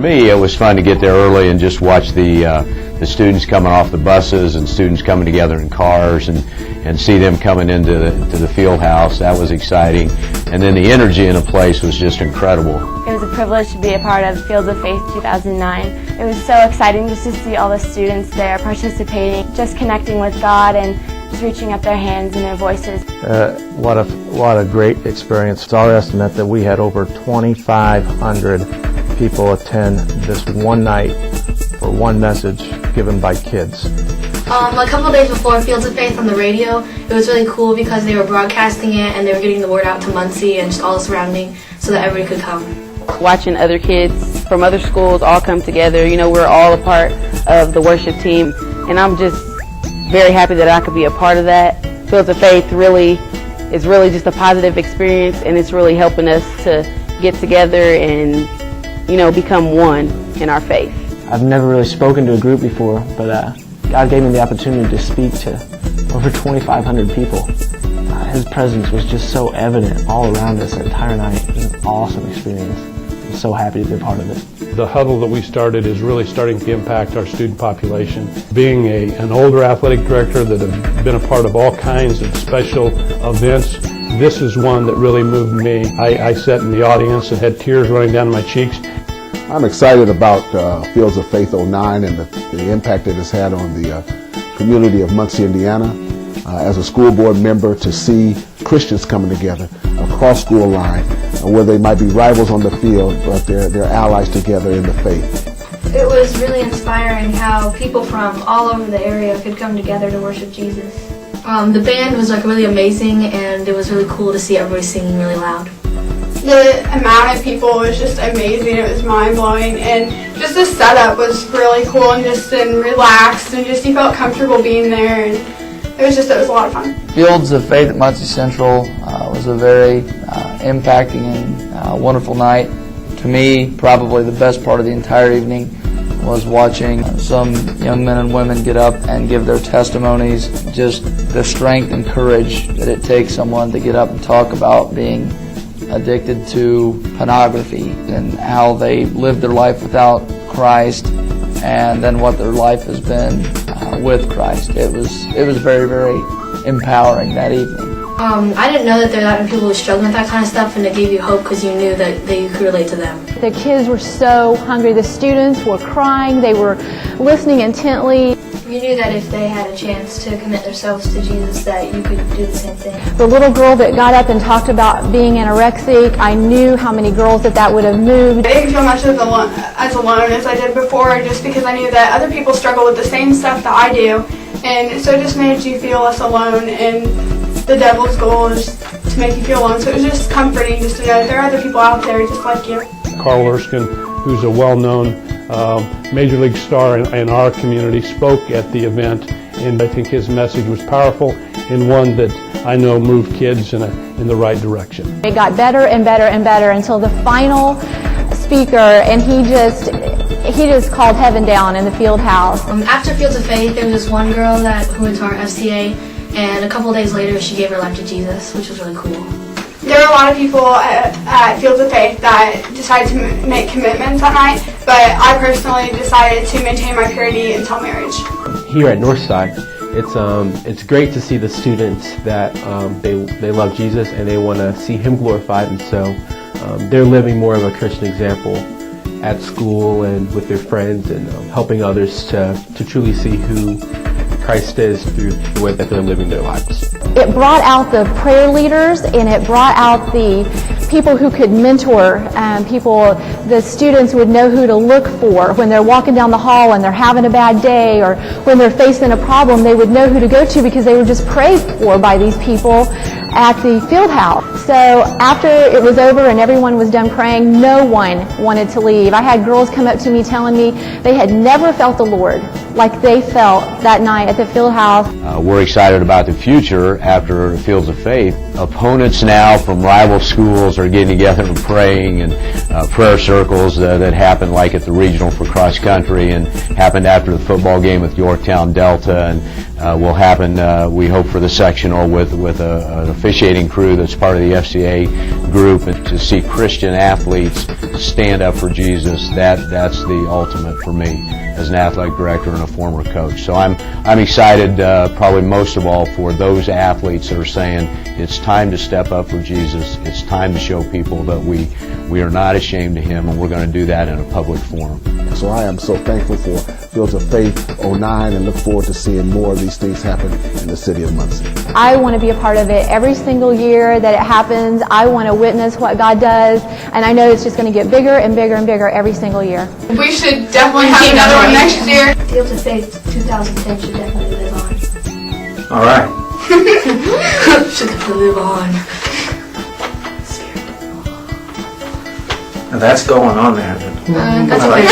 me, it was fun to get there early and just watch the students coming off the buses and students coming together in cars and see them coming into the field house. That was exciting. And then the energy in the place was just incredible. It was a privilege to be a part of Fields of Faith 2009. It was so exciting just to see all the students there participating, just connecting with God and just reaching up their hands and their voices. What a great experience. It's our estimate that we had over 2,500 people attend this one night for one message given by kids. A couple days before Fields of Faith on the radio, it was really cool because they were broadcasting it and they were getting the word out to Muncie and just all the surrounding so that everybody could come. Watching other kids from other schools all come together, you know, we're all a part of the worship team, and I'm just very happy that I could be a part of that. Fields of Faith is really just a positive experience, and it's really helping us to get together and, you know, become one in our faith. I've never really spoken to a group before, but God gave me the opportunity to speak to over 2,500 people. His presence was just so evident all around us the entire night. It was an awesome experience. I'm so happy to be a part of it. The huddle that we started is really starting to impact our student population. Being an older athletic director that have been a part of all kinds of special events, this is one that really moved me. I sat in the audience and had tears running down my cheeks. I'm excited about Fields of Faith 09 and the impact it has had on the community of Muncie, Indiana. As a school board member, to see Christians coming together across school line, where they might be rivals on the field, but they're allies together in the faith. It was really inspiring how people from all over the area could come together to worship Jesus. The band was really amazing, and it was really cool to see everybody singing really loud. The amount of people was just amazing. It was mind-blowing, and just the setup was really cool and relaxed, and just you felt comfortable being there, and it was a lot of fun. Fields of Faith at Muncie Central was a very impacting and wonderful night. To me, probably the best part of the entire evening was watching some young men and women get up and give their testimonies, just the strength and courage that it takes someone to get up and talk about being addicted to pornography and how they lived their life without Christ and then what their life has been with Christ. It was very, very empowering that evening. I didn't know that there were that many people who struggled with that kind of stuff, and it gave you hope because you knew that you could relate to them. The kids were so hungry. The students were crying. They were listening intently. You knew that if they had a chance to commit themselves to Jesus, that you could do the same thing. The little girl that got up and talked about being anorexic, I knew how many girls that would have moved. I didn't feel much as alone as I did before, just because I knew that other people struggle with the same stuff that I do, and so it just made you feel less alone, and the devil's goal is to make you feel alone, so it was just comforting just to know that there are other people out there just like you. Carl Erskine, who's a well-known Major League star in our community, spoke at the event, and I think his message was powerful and one that I know moved kids in the right direction. It got better and better and better until the final speaker, and he just called heaven down in the field house. After Fields of Faith, there was this one girl who went to our FCA, and a couple days later she gave her life to Jesus, which was really cool. There were a lot of people at Fields of Faith that decided to make commitments that night, but I personally decided to maintain my purity until marriage. Here at Northside, it's great to see the students that they love Jesus and they want to see Him glorified, and so they're living more of a Christian example at school and with their friends, and helping others to truly see who Christ is through the way that they're living their lives. It brought out the prayer leaders, and it brought out the people who could mentor people. The students would know who to look for when they're walking down the hall and they're having a bad day, or when they're facing a problem. They would know who to go to because they were just prayed for by these people at the field house. So after it was over and everyone was done praying, no one wanted to leave. I had girls come up to me telling me they had never felt the Lord like they felt that night at the field house. We're excited about the future after Fields of Faith. Opponents now from rival schools are getting together and praying, and prayer circles that happen like at the regional for cross country and happened after the football game with Yorktown Delta, and will happen, we hope, for the sectional with an officiating crew that's part of the FCA group, and to see Christian athletes stand up for Jesus, that's the ultimate for me as an athletic director and a former coach. So I'm excited, probably most of all, for those athletes that are saying it's time to step up for Jesus. It's time to show people that we are not ashamed of Him, and we're going to do that in a public forum. So I am so thankful for Fields of Faith 09 and look forward to seeing more of these things happen in the city of Muncie. I want to be a part of it every single year that it happens. I want to witness what God does, and I know it's just going to get bigger and bigger and bigger every single year. We should definitely have another one next year. Fields of Faith 2010 should definitely live on. All right. Should definitely live on. Now that's going on there. That's okay.